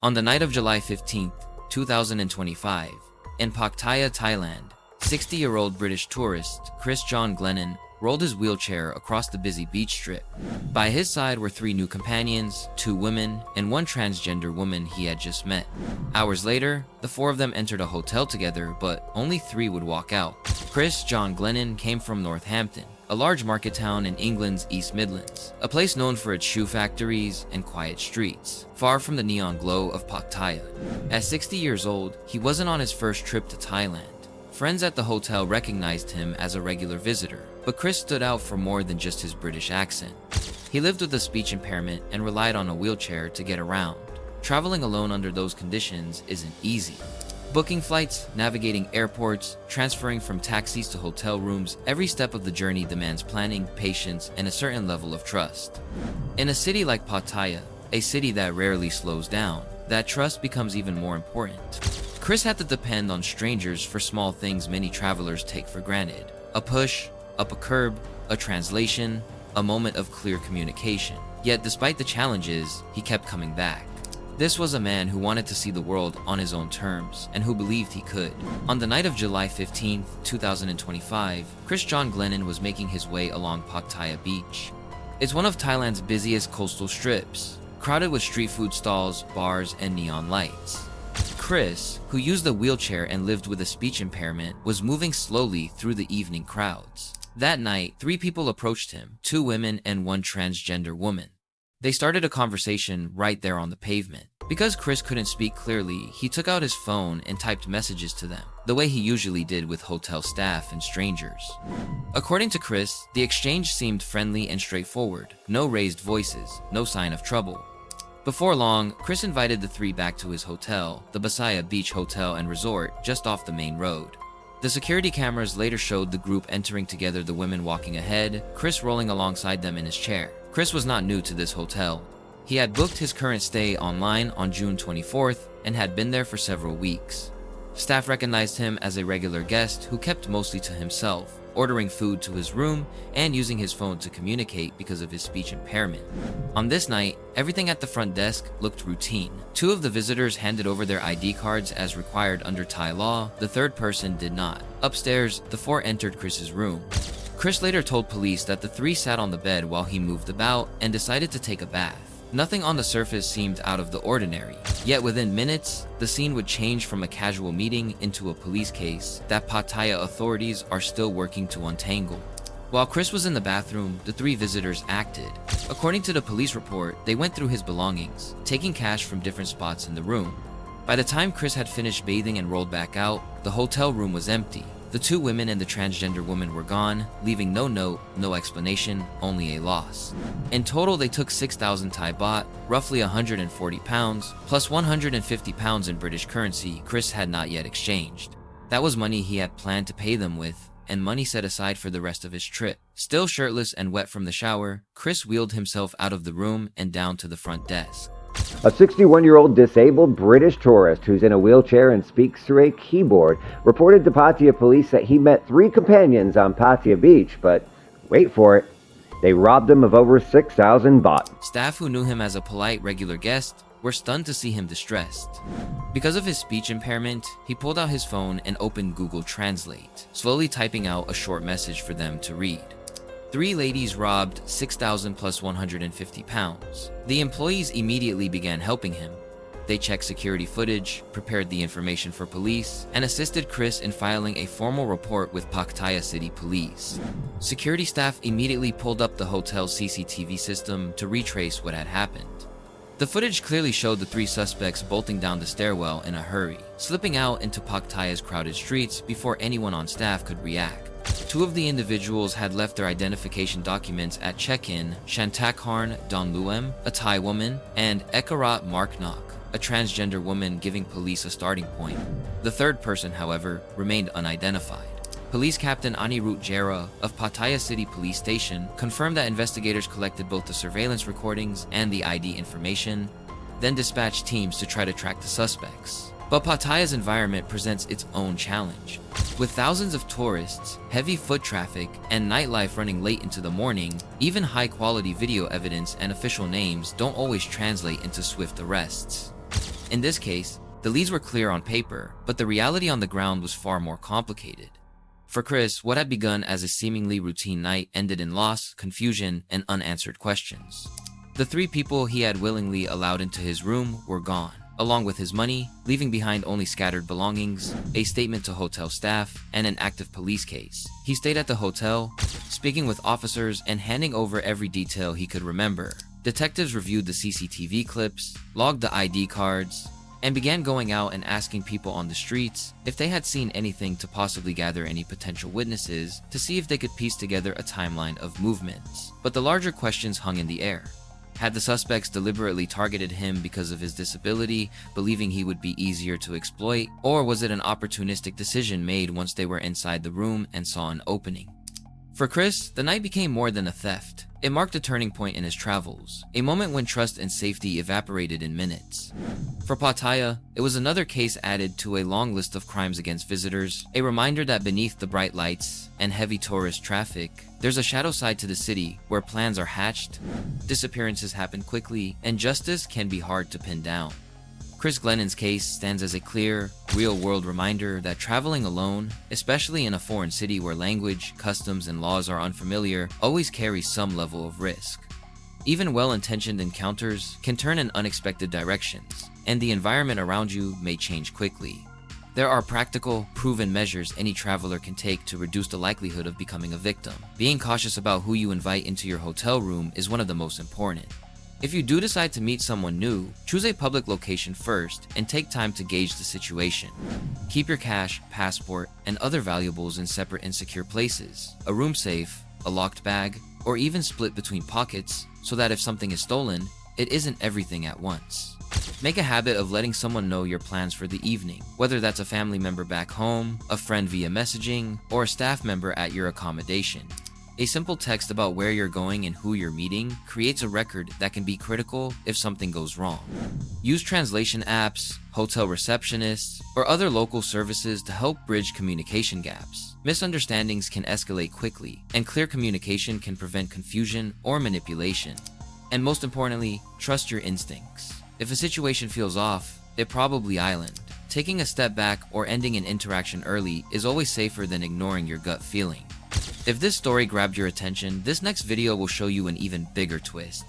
On the night of July 15, 2025, in Pattaya, Thailand, 60-year-old British tourist Chris John Glennon rolled his wheelchair across the busy beach strip. By his side were 3 new companions, 2 women, and 1 transgender woman he had just met. Hours later, the 4 of them entered a hotel together, but only 3 would walk out. Chris John Glennon came from Northampton, a large market town in England's East Midlands, a place known for its shoe factories and quiet streets, far from the neon glow of Pattaya. At 60 years old, he wasn't on his first trip to Thailand. Friends at the hotel recognized him as a regular visitor, but Chris stood out for more than just his British accent. He lived with a speech impairment and relied on a wheelchair to get around. Traveling alone under those conditions isn't easy. Booking flights, navigating airports, transferring from taxis to hotel rooms, every step of the journey demands planning, patience, and a certain level of trust. In a city like Pattaya, a city that rarely slows down, that trust becomes even more important. Chris had to depend on strangers for small things many travelers take for granted. A push, up a curb, a translation, a moment of clear communication. Yet despite the challenges, he kept coming back. This was a man who wanted to see the world on his own terms, and who believed he could. On the night of July 15, 2025, Chris John Glennon was making his way along Pattaya Beach. It's one of Thailand's busiest coastal strips, crowded with street food stalls, bars, and neon lights. Chris, who used a wheelchair and lived with a speech impairment, was moving slowly through the evening crowds. That night, 3 people approached him, 2 women and 1 transgender woman. They started a conversation right there on the pavement. Because Chris couldn't speak clearly, he took out his phone and typed messages to them, the way he usually did with hotel staff and strangers. According to Chris, the exchange seemed friendly and straightforward. No raised voices, no sign of trouble. Before long, Chris invited the 3 back to his hotel, the Pattaya Beach Hotel and Resort, just off the main road. The security cameras later showed the group entering together, the women walking ahead, Chris rolling alongside them in his chair. Chris was not new to this hotel. He had booked his current stay online on June 24th and had been there for several weeks. Staff recognized him as a regular guest who kept mostly to himself, ordering food to his room and using his phone to communicate because of his speech impairment. On this night, everything at the front desk looked routine. 2 of the visitors handed over their ID cards as required under Thai law, the 3rd person did not. Upstairs, the 4 entered Chris's room. Chris later told police that the 3 sat on the bed while he moved about and decided to take a bath. Nothing on the surface seemed out of the ordinary, yet within minutes, the scene would change from a casual meeting into a police case that Pattaya authorities are still working to untangle. While Chris was in the bathroom, the 3 visitors acted. According to the police report, they went through his belongings, taking cash from different spots in the room. By the time Chris had finished bathing and rolled back out, the hotel room was empty. The 2 women and the transgender woman were gone, leaving no note, no explanation, only a loss. In total, they took 6,000 Thai baht, roughly 140 pounds, plus 150 pounds in British currency Chris had not yet exchanged. That was money he had planned to pay them with, and money set aside for the rest of his trip. Still shirtless and wet from the shower, Chris wheeled himself out of the room and down to the front desk. A 61-year-old disabled British tourist who's in a wheelchair and speaks through a keyboard reported to Pattaya police that he met 3 companions on Pattaya Beach, but wait for it, they robbed him of over 6,000 baht. Staff who knew him as a polite regular guest were stunned to see him distressed. Because of his speech impairment, he pulled out his phone and opened Google Translate, slowly typing out a short message for them to read. 3 ladies robbed 6,000 plus 150 pounds. The employees immediately began helping him. They checked security footage, prepared the information for police, and assisted Chris in filing a formal report with Pattaya City Police. Security staff immediately pulled up the hotel's CCTV system to retrace what had happened. The footage clearly showed the 3 suspects bolting down the stairwell in a hurry, slipping out into Pattaya's crowded streets before anyone on staff could react. 2 of the individuals had left their identification documents at check-in: Shantakharn Donluem, a Thai woman, and Ekarat Marknok, a transgender woman, giving police a starting point. The 3rd person, however, remained unidentified. Police Captain Anirudh Jera of Pattaya City Police Station confirmed that investigators collected both the surveillance recordings and the ID information, then dispatched teams to try to track the suspects. But Pattaya's environment presents its own challenge. With thousands of tourists, heavy foot traffic, and nightlife running late into the morning, even high-quality video evidence and official names don't always translate into swift arrests. In this case, the leads were clear on paper, but the reality on the ground was far more complicated. For Chris, what had begun as a seemingly routine night ended in loss, confusion, and unanswered questions. The 3 people he had willingly allowed into his room were gone, along with his money, leaving behind only scattered belongings, a statement to hotel staff, and an active police case. He stayed at the hotel, speaking with officers and handing over every detail he could remember. Detectives reviewed the CCTV clips, logged the ID cards, and began going out and asking people on the streets if they had seen anything to possibly gather any potential witnesses to see if they could piece together a timeline of movements. But the larger questions hung in the air. Had the suspects deliberately targeted him because of his disability, believing he would be easier to exploit, or was it an opportunistic decision made once they were inside the room and saw an opening? For Chris, the night became more than a theft. It marked a turning point in his travels, a moment when trust and safety evaporated in minutes. For Pattaya, it was another case added to a long list of crimes against visitors, a reminder that beneath the bright lights and heavy tourist traffic, there's a shadow side to the city where plans are hatched, disappearances happen quickly, and justice can be hard to pin down. Chris Glennon's case stands as a clear, real-world reminder that traveling alone, especially in a foreign city where language, customs, and laws are unfamiliar, always carries some level of risk. Even well-intentioned encounters can turn in unexpected directions, and the environment around you may change quickly. There are practical, proven measures any traveler can take to reduce the likelihood of becoming a victim. Being cautious about who you invite into your hotel room is one of the most important. If you do decide to meet someone new, choose a public location first and take time to gauge the situation. Keep your cash, passport, and other valuables in separate and secure places, a room safe, a locked bag, or even split between pockets so that if something is stolen, it isn't everything at once. Make a habit of letting someone know your plans for the evening, whether that's a family member back home, a friend via messaging, or a staff member at your accommodation. A simple text about where you're going and who you're meeting creates a record that can be critical if something goes wrong. Use translation apps, hotel receptionists, or other local services to help bridge communication gaps. Misunderstandings can escalate quickly, and clear communication can prevent confusion or manipulation. And most importantly, trust your instincts. If a situation feels off, it probably island. Taking a step back or ending an interaction early is always safer than ignoring your gut feeling. If this story grabbed your attention, this next video will show you an even bigger twist.